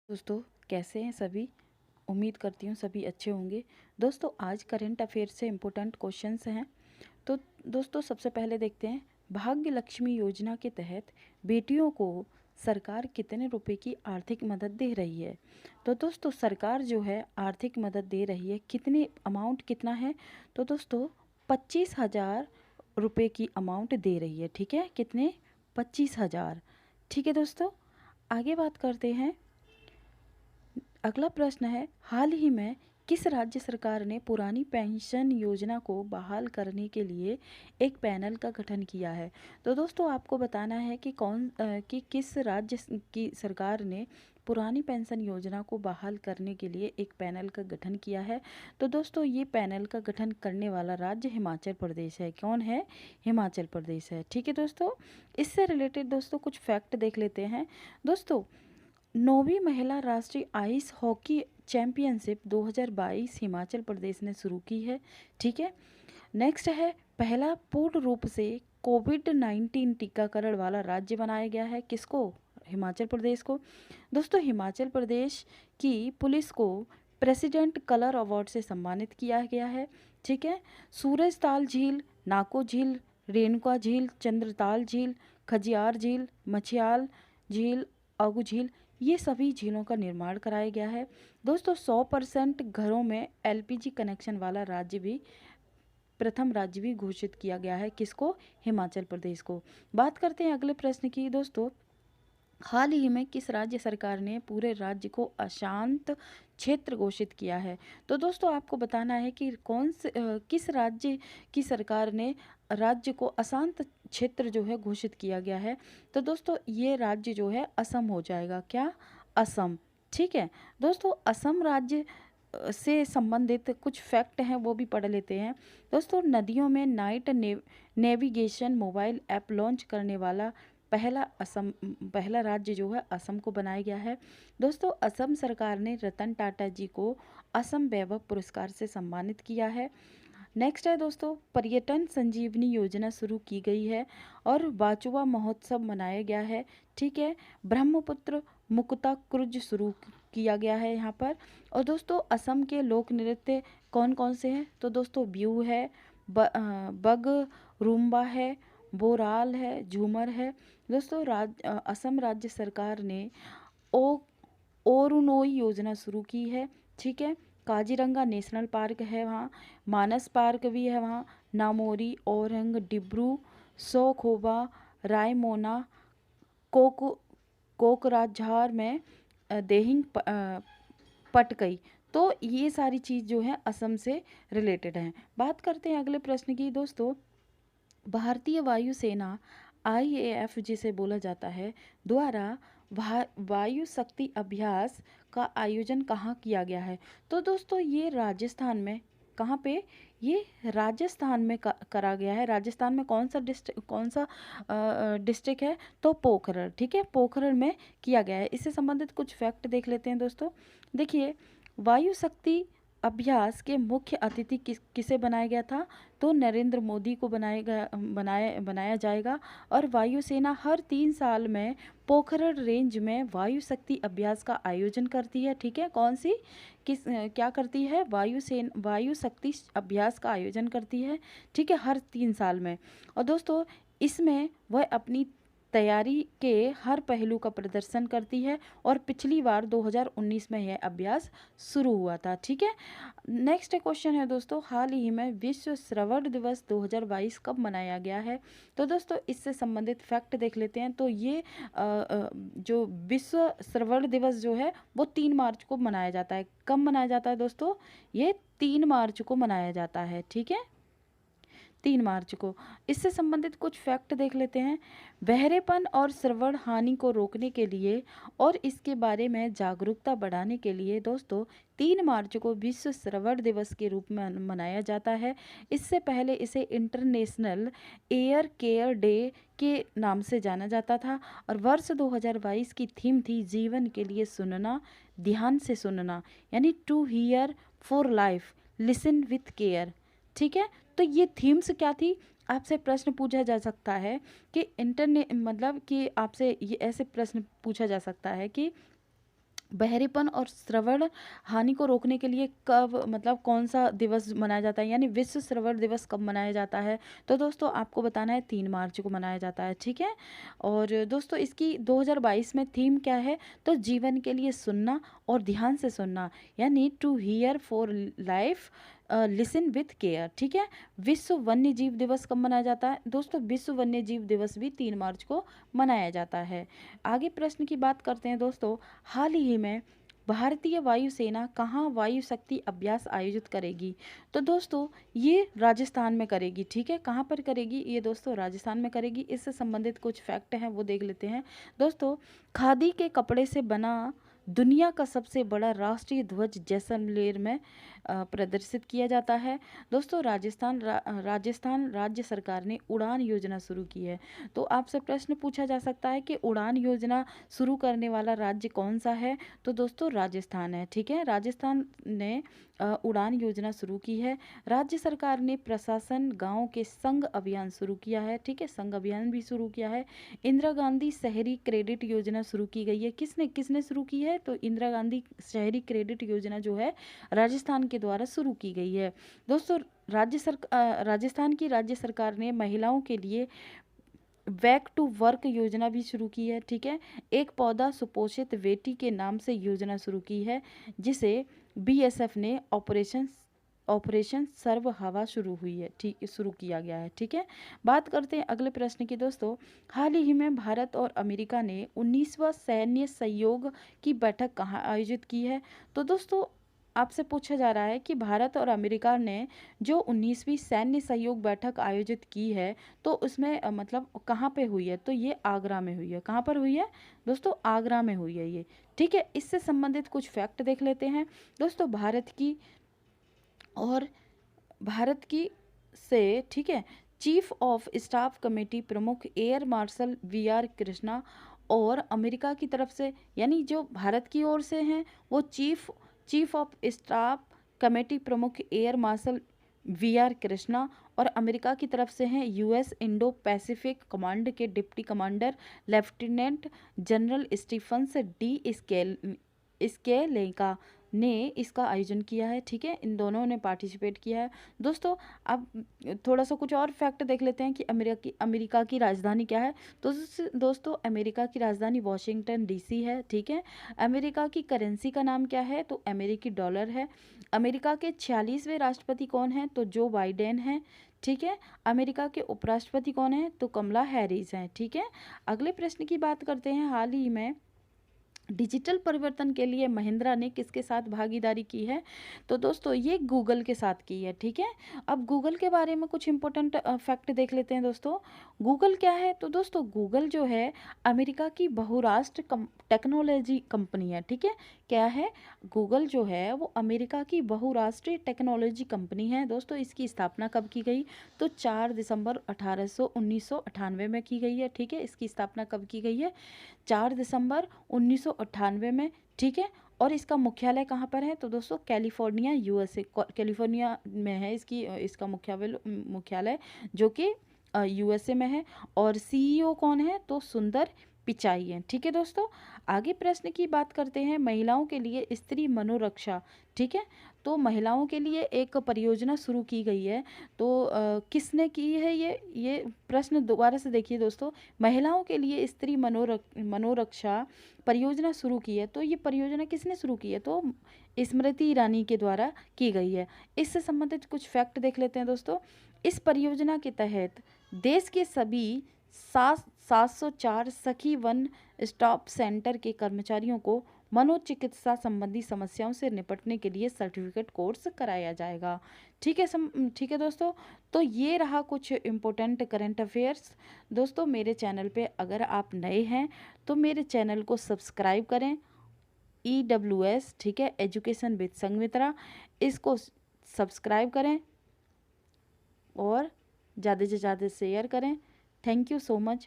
दोस्तों, कैसे हैं सभी। उम्मीद करती हूँ सभी अच्छे होंगे। दोस्तों, आज करंट अफेयर से इम्पोर्टेंट क्वेश्चंस हैं। तो दोस्तों, सबसे पहले देखते हैं, भाग्य लक्ष्मी योजना के तहत बेटियों को सरकार कितने रुपए की आर्थिक मदद दे रही है। तो दोस्तों, सरकार जो है आर्थिक मदद दे रही है, कितने अमाउंट कितना है। तो दोस्तों, 25,000 रुपये की अमाउंट दे रही है। ठीक है, कितने, 25,000। ठीक है दोस्तों, आगे बात करते हैं। अगला प्रश्न है, हाल ही में किस राज्य सरकार ने पुरानी पेंशन योजना को बहाल करने के लिए एक पैनल का गठन किया है। तो दोस्तों, आपको बताना है कि कि किस राज्य की सरकार ने पुरानी पेंशन योजना को बहाल करने के लिए एक पैनल का गठन किया है। तो दोस्तों, ये पैनल का गठन करने वाला राज्य हिमाचल प्रदेश है। कौन है, हिमाचल प्रदेश है। ठीक है दोस्तों, इससे रिलेटेड दोस्तों कुछ फैक्ट देख लेते हैं। दोस्तों, 9वीं महिला राष्ट्रीय ice hockey championship 2022 Himachal Pradesh ने शुरू की है। ठीक है, नेक्स्ट है, पहला पूर्ण रूप से कोविड-19 टीकाकरण वाला राज्य बनाया गया है। किसको, हिमाचल प्रदेश को। दोस्तों, हिमाचल प्रदेश की पुलिस को प्रेसिडेंट कलर अवार्ड से सम्मानित किया गया है। ठीक है, सूरजताल झील, नाको झील, रेणुका झील, चंद्रताल झील, खजियार झील, मछियाल झील, अगू झील, ये सभी झीलों का निर्माण कराया गया है। दोस्तों, 100% घरों में एलपीजी कनेक्शन वाला राज्य भी, प्रथम राज्य भी घोषित किया गया है। किसको, हिमाचल प्रदेश को। बात करते हैं अगले प्रश्न की। दोस्तों, हाल ही में किस राज्य सरकार ने पूरे राज्य को अशांत क्षेत्र घोषित किया है। तो दोस्तों, आपको बताना है कि किस राज्य की सरकार ने राज्य को अशांत क्षेत्र जो है घोषित किया गया है। तो दोस्तों, ये राज्य जो है असम हो जाएगा। क्या, असम। ठीक है दोस्तों, असम राज्य से संबंधित कुछ फैक्ट हैं वो भी पढ़ लेते हैं। दोस्तों, नदियों में night navigation mobile app launch करने वाला पहला राज्य जो है असम को बनाया गया है। दोस्तों, असम सरकार ने रतन टाटा जी को असम वैभव पुरस्कार से सम्मानित किया है। नेक्स्ट है दोस्तों, पर्यटन संजीवनी योजना शुरू की गई है और वाचुआ महोत्सव मनाया गया है। ठीक है, ब्रह्मपुत्र मुक्ता क्रूज शुरू किया गया है यहाँ पर। और दोस्तों, असम के लोक नृत्य कौन कौन से हैं। तो दोस्तों, बिहू है, बग रूम्बा है, बोराल है, झूमर है। दोस्तों, असम राज्य सरकार ने ओ ओरुनोई योजना शुरू की है। ठीक है, काजीरंगा नेशनल पार्क है वहाँ, मानस पार्क भी है वहाँ, नामोरी, औरंग, डिब्रू, सोखोबा, रायमोना, कोक कोकराझार में देहिंग पटकई। तो ये सारी चीज़ जो है असम से रिलेटेड हैं। बात करते हैं अगले प्रश्न की। दोस्तों, भारतीय वायुसेना आईएएफ जिसे बोला जाता है द्वारा वायु शक्ति अभ्यास का आयोजन कहाँ किया गया है। तो दोस्तों, ये राजस्थान में, कहाँ पे, ये राजस्थान में करा गया है। राजस्थान में कौन सा डिस्ट्रिक्ट है। तो पोखरण। ठीक है, पोखरण में किया गया है। इससे संबंधित कुछ फैक्ट देख लेते हैं। दोस्तों, देखिए, वायु शक्ति अभ्यास के मुख्य अतिथि किसे बनाया गया था। तो नरेंद्र मोदी को बनाया जाएगा। और वायुसेना हर 3 साल में पोखरण रेंज में वायु शक्ति अभ्यास का आयोजन करती है। ठीक है, कौन सी, क्या करती है, वायु शक्ति अभ्यास का आयोजन करती है। ठीक है, हर 3 साल में। और दोस्तों, इसमें वह अपनी तैयारी के हर पहलू का प्रदर्शन करती है। और पिछली बार 2019 में यह अभ्यास शुरू हुआ था। ठीक है, नेक्स्ट क्वेश्चन है दोस्तों, हाल ही में विश्व श्रवण दिवस 2022 कब मनाया गया है। तो दोस्तों, इससे संबंधित फैक्ट देख लेते हैं। तो ये जो विश्व श्रवण दिवस जो है वो 3 मार्च को मनाया जाता है। कब मनाया जाता है दोस्तों, ये 3 मार्च को मनाया जाता है। ठीक है, 3 मार्च को। इससे संबंधित कुछ फैक्ट देख लेते हैं। बहरेपन और श्रवण हानि को रोकने के लिए और इसके बारे में जागरूकता बढ़ाने के लिए दोस्तों 3 मार्च को विश्व श्रवण दिवस के रूप में मनाया जाता है। इससे पहले इसे इंटरनेशनल एयर केयर डे के नाम से जाना जाता था। और वर्ष 2022 की थीम थी जीवन के लिए सुनना, ध्यान से सुनना, यानी to hear for life, listen with care. ठीक है, तो ये थीम्स क्या थी, आपसे प्रश्न पूछा जा सकता है कि इंटरनेट, मतलब कि आपसे ये ऐसे प्रश्न पूछा जा सकता है कि बहरेपन और श्रवण हानि को रोकने के लिए कब मतलब कौन सा दिवस मनाया जाता है, यानी विश्व श्रवण दिवस कब मनाया जाता है? तो दोस्तों आपको बताना है 3 मार्च को मनाया जाता है, ठीक है। और दोस्तों इसकी 2022 में थीम क्या है? तो जीवन के लिए सुनना और ध्यान से सुनना, यानी to hear for life listen with care, ठीक है। विश्व वन्य जीव दिवस कब मनाया जाता है? दोस्तों विश्व वन्य जीव दिवस भी 3 मार्च को मनाया जाता है। आगे प्रश्न की बात करते हैं दोस्तों। हाल ही में भारतीय वायुसेना कहाँ वायु शक्ति अभ्यास आयोजित करेगी? तो दोस्तों ये राजस्थान में करेगी, ठीक है। कहाँ पर करेगी? ये दोस्तों राजस्थान में करेगी। इससे संबंधित कुछ फैक्ट हैं वो देख लेते हैं। दोस्तों खादी के कपड़े से बना दुनिया का सबसे बड़ा राष्ट्रीय ध्वज जैसलमेर में प्रदर्शित किया जाता है। दोस्तों राजस्थान राज्य सरकार ने उड़ान योजना शुरू की है। तो आपसे प्रश्न पूछा जा सकता है कि उड़ान योजना शुरू करने वाला राज्य कौन सा है? तो दोस्तों राजस्थान है, ठीक है। राजस्थान ने उड़ान योजना शुरू की है। राज्य सरकार ने प्रशासन गांव के संग अभियान शुरू किया है, ठीक है। संग अभियान भी शुरू किया है। इंदिरा गांधी शहरी क्रेडिट योजना शुरू की गई है। किसने किसने शुरू की है? तो इंदिरा गांधी शहरी क्रेडिट योजना जो है राजस्थान के द्वारा शुरू की गई है। दोस्तों राजस्थान की राज्य सरकार ने महिलाओं के लिए बैक टू वर्क योजना भी शुरू की है, ठीक है। एक पौधा सुपोषित बेटी के नाम से योजना शुरू की है, जिसे बीएसएफ ने ऑपरेशन सर्व हवा शुरू हुई है, ठीक शुरू किया गया है, ठीक है। बात करते हैं अगले प्रश्न की दोस्तों। हाल ही में भारत और अमेरिका ने 19वां सैन्य सहयोग की बैठक कहाँ आयोजित की है? तो दोस्तों आपसे पूछा जा रहा है कि भारत और अमेरिका ने जो 19वीं सैन्य सहयोग बैठक आयोजित की है तो उसमें मतलब कहाँ पे हुई है? तो ये आगरा में हुई है। कहाँ पर हुई है? दोस्तों आगरा में हुई है ये, ठीक है। इससे संबंधित कुछ फैक्ट देख लेते हैं दोस्तों। भारत की से, ठीक है, चीफ ऑफ स्टाफ कमेटी प्रमुख air marshal V R Krishna और अमेरिका की तरफ से, यानी जो भारत की ओर से हैं वो चीफ ऑफ स्टाफ कमेटी प्रमुख air marshal V R Krishna, और अमेरिका की तरफ से हैं यूएस इंडो पैसिफिक कमांड के deputy commander lieutenant general Stephens D Sklenka ने इसका आयोजन किया है, ठीक है। इन दोनों ने पार्टिसिपेट किया है। दोस्तों अब थोड़ा सा कुछ और फैक्ट देख लेते हैं कि अमेरिका की राजधानी क्या है। तो दोस्तों अमेरिका की राजधानी वॉशिंगटन डीसी है, ठीक है। अमेरिका की करेंसी का नाम क्या है? तो अमेरिकी डॉलर है। अमेरिका के 46वें राष्ट्रपति कौन हैं? तो जो बाइडेन है, ठीक है। अमेरिका के उपराष्ट्रपति कौन है? तो कमला हैरिस हैं, ठीक है। अगले प्रश्न की बात करते हैं। हाल ही में डिजिटल परिवर्तन के लिए महिंद्रा ने किसके साथ भागीदारी की है? तो दोस्तों ये गूगल के साथ की है, ठीक है। अब गूगल के बारे में कुछ इंपॉर्टेंट फैक्ट देख लेते हैं दोस्तों। गूगल क्या है? तो दोस्तों गूगल जो है अमेरिका की बहुराष्ट्र टेक्नोलॉजी कंपनी है, ठीक है। क्या है? गूगल जो है वो अमेरिका की बहुराष्ट्रीय टेक्नोलॉजी कंपनी है। दोस्तों इसकी स्थापना कब की गई? तो 4 दिसंबर 1998 में की गई है, ठीक है। इसकी स्थापना कब की गई है? 4 दिसंबर 1998 में, ठीक है। और इसका मुख्यालय कहाँ पर है? तो दोस्तों कैलिफोर्निया यूएसए कैलिफोर्निया में है इसका मुख्यालय जो कि यूएसए में है। और सीईओ कौन है? तो सुंदर पिचाई है, ठीक है दोस्तों। आगे प्रश्न की बात करते हैं। महिलाओं के लिए स्त्री मनोरक्षा, ठीक है। तो महिलाओं के लिए एक परियोजना शुरू की गई है। तो किसने की है ये प्रश्न दोबारा से देखिए दोस्तों। महिलाओं के लिए स्त्री मनोरक्षा परियोजना शुरू की है। तो ये परियोजना किसने शुरू की है? तो स्मृति ईरानी के द्वारा की गई है। इससे संबंधित कुछ फैक्ट देख लेते हैं दोस्तों। इस परियोजना के तहत देश के सभी 704 सखी वन स्टॉप सेंटर के कर्मचारियों को मनोचिकित्सा संबंधी समस्याओं से निपटने के लिए सर्टिफिकेट कोर्स कराया जाएगा, ठीक है। ठीक है दोस्तों। तो ये रहा कुछ इम्पोर्टेंट करंट अफेयर्स। दोस्तों मेरे चैनल पे अगर आप नए हैं तो मेरे चैनल को सब्सक्राइब करें, EWS, ठीक है, एजुकेशन विद संगमित्रा, इसको सब्सक्राइब करें और ज़्यादा से ज़्यादा शेयर करें। Thank you so much.